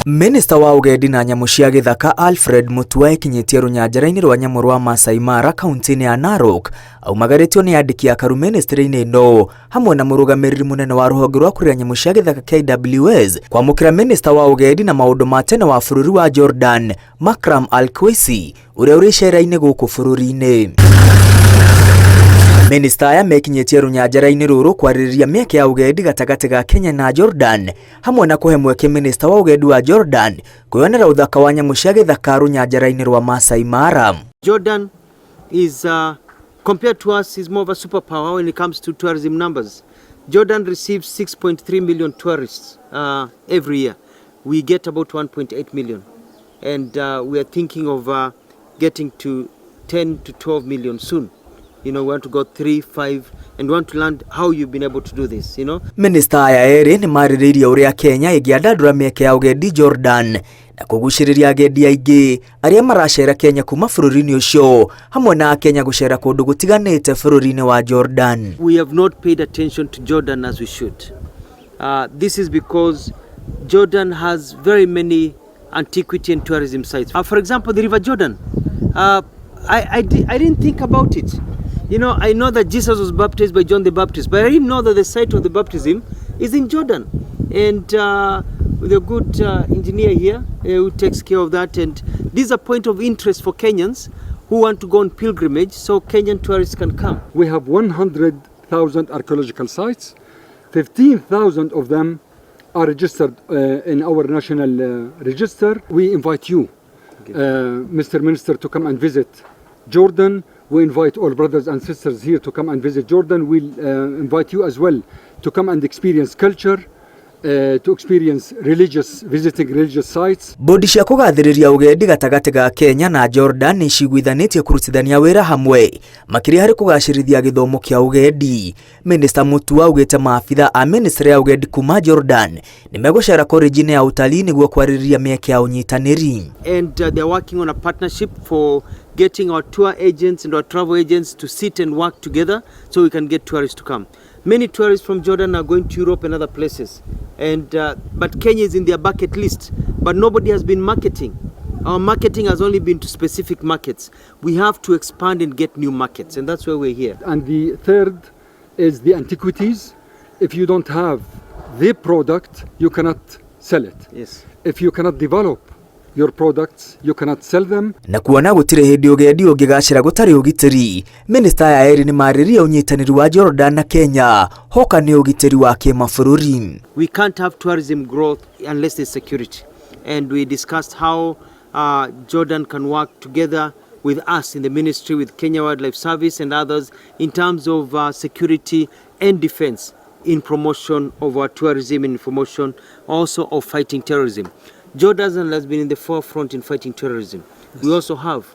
Minister wa ũgendi na nyamũ cia gĩthaka Alfred Mutua ekinyitie rũnyanjara-inĩ rwa nyamũ rwa Maasai Mara kaunti-inĩ ya Narok aumagaritio nĩ andĩki a karu ministry-inĩ ĩno hamwe na mũrũgamĩrĩri mũnene wa rũhonge rwa kũrĩa nyamũ cia gĩthaka KWS kwamũkĩra minister wa ũgendi na maũndũ ma tene wa bũrũri wa Jordan Makram Al-Kwesi ũrĩa ũrĩ icera-inĩ gũkũ bũrũri-inĩ. Minister aya mekinyitie rũnyanjara-inĩ rũrũ kwarĩrĩria mĩeke ya ũgendi gatagatĩ ga Kenya na Jordan hamwe na kũhe mweke minister wa ũgendi wa Jordan kwĩyonera ũthaka wa nyamũ cia gĩthaka rũnyanjara-inĩ rwa Maasai Mara. Jordan is compared to us is more of a superpower when it comes to tourism numbers. Jordan receives 6.3 million tourists every year. We get about 1.8 million, and we are thinking of getting to 10 to 12 million soon. You know, we want to go 3, 5 and want to learn how you've been able to do this, you know. Minister aya erĩ nĩ marĩrĩirie ũrĩa Kenya ĩngĩandandũra mĩeke ya ũgendi Jordan na kũgucĩrĩria agendi aingĩ arĩa maracera Kenya kuma bũrũri-inĩ ũcio hamwe na Kenya gũcera kũndũ gũtiganĩte bũrũri-inĩ wa Jordan. We have not paid attention to Jordan as we should. This is because Jordan has very many antiquity and tourism sites. For example, the River Jordan. I didn't think about it. You know, I know that Jesus was baptized by John the Baptist, but I didn't know that the site of the baptism is in Jordan. And with a good engineer here who takes care of that, and this is a point of interest for Kenyans who want to go on pilgrimage, so Kenyan tourists can come. We have 100,000 archaeological sites. 15,000 of them are registered in our national register. We invite you, Mr. Minister, to come and visit Jordan. We invite all brothers and sisters here to come and visit Jordan. We'll invite you as well to come and experience culture, to experience visiting religious sites. Bodi cia kũgathĩrĩria ũgendi gatagatĩ ga Kenya na Jordan nĩ ciguithanĩtie kũrutithania wĩra hamwe makĩria harĩ kũgacĩrithia gĩthomo kĩa ũgendi. Minister Mutua augĩte maabitha a ministry ya ũgendi kuma Jordan nĩ megũcera college-inĩ ya utalii nĩguo kwarĩrĩria mĩeke ya ũnyitanĩri. And they're working on a partnership for getting our tour agents and our travel agents to sit and work together so we can get tourists to come. Many tourists from Jordan are going to Europe and other places, and but Kenya is in their bucket list, but nobody has been marketing. Our marketing has only been to specific markets. We have to expand and get new markets, and that's why we're here. And the third is the antiquities. If you don't have the product, you cannot sell it. Yes. If you cannot develop your products, you cannot sell them. Na kuona gũtirĩ hĩndĩ ũgendi ũngĩgacĩra gũtarĩ ũgitĩri, minister aya erĩ nĩ marĩrĩria ũnyitanĩri wa Jordan na Kenya hoka nĩ ũgitĩri wa kĩmabũrũri. We can't have tourism growth unless there's security, and we discussed how Jordan can work together with us in the ministry, with Kenya Wildlife Service and others in terms of security and defense in promotion of our tourism and promotion also of fighting terrorism. Jordan has been in the forefront in fighting terrorism. Yes. We also have,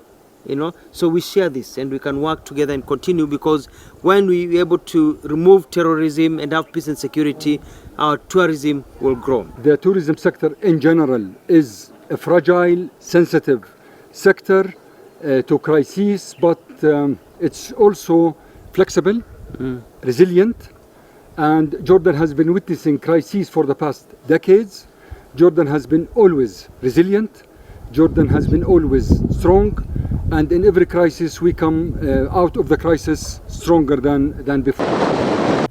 you know, so we share this and we can work together and continue, because when we are able to remove terrorism and have peace and security, our tourism will grow. The tourism sector in general is a fragile, sensitive sector to crises, but it's also flexible, resilient, and Jordan has been witnessing crises for the past decades. Jordan has been always resilient. Jordan has been always strong, and in every crisis we come out of the crisis stronger than before.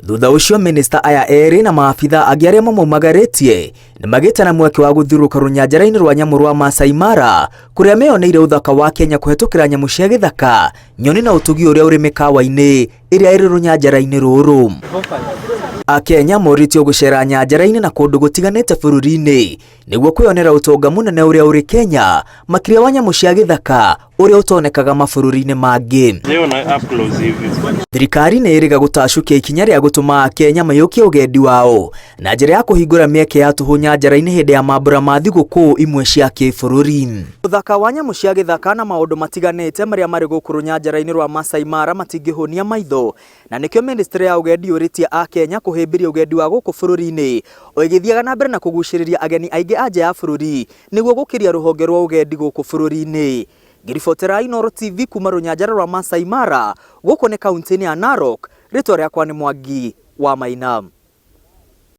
Thutha ũcio minister aya erĩ na maabitha angĩ arĩa mamaumagarĩtie nĩ magĩte na mweke wa gũthiũrũrũka rũnyanjara-inĩ rwa nyamũ rwa Maasai Mara kũrĩa meyoneire ũthaka wa Kenya kũhetũkĩra nyamũ cia gĩthaka, nyoni na ũtugi ũrĩa ũrĩ mĩkawa-inĩ ĩrĩa ĩrĩ rũnyanjara-inĩ rũrũ. Akenya moritio gũcera nyanjara-inĩ na kũndũ gũtiganĩte bũrũri-inĩ nĩguo kwĩyonera ũtonga mũnene ũrĩa ũrĩ Kenya makĩria wa nyamũ cia gĩthaka ũrĩa ũtonekaga mabũrũri-inĩ mangĩ. Thirikari nĩ ĩrĩga gũtacũkia ikinya rĩa gũtũma Akenya maiyũkie ũgendi wao na njĩra ya kũhingũra mĩeke ya tũhũ nyanjara-inĩ hĩndĩ ya mambũra ma thigũkũ imwe cia kĩbũrũri. Ũthaka wa nyamũ cia gĩthaka na maũndũ matiganĩte marĩa marĩ gũkũ rũnyanjara-inĩ rwa Maasai Mara matingĩhũnia maitho, na nĩkĩo ministry ya ũgendi yũrĩtie Akenya kũhĩmbĩria ũgendi wa gũkũ bũrũri-inĩ o ĩgĩthiaga na mbere na kũgucĩrĩria ageni aingĩ a nja ya bũrũri nĩguo gũkĩria rũhonge rwa ũgendi gũkũ bũrũri-inĩ. Ngiribotera Inooro TV kuma rũnyanjara rwa Maasai Mara gũkũ nĩ kaunti-inĩ ya Narok, rĩtwa rĩakwa nĩ Mwangi wa Maina.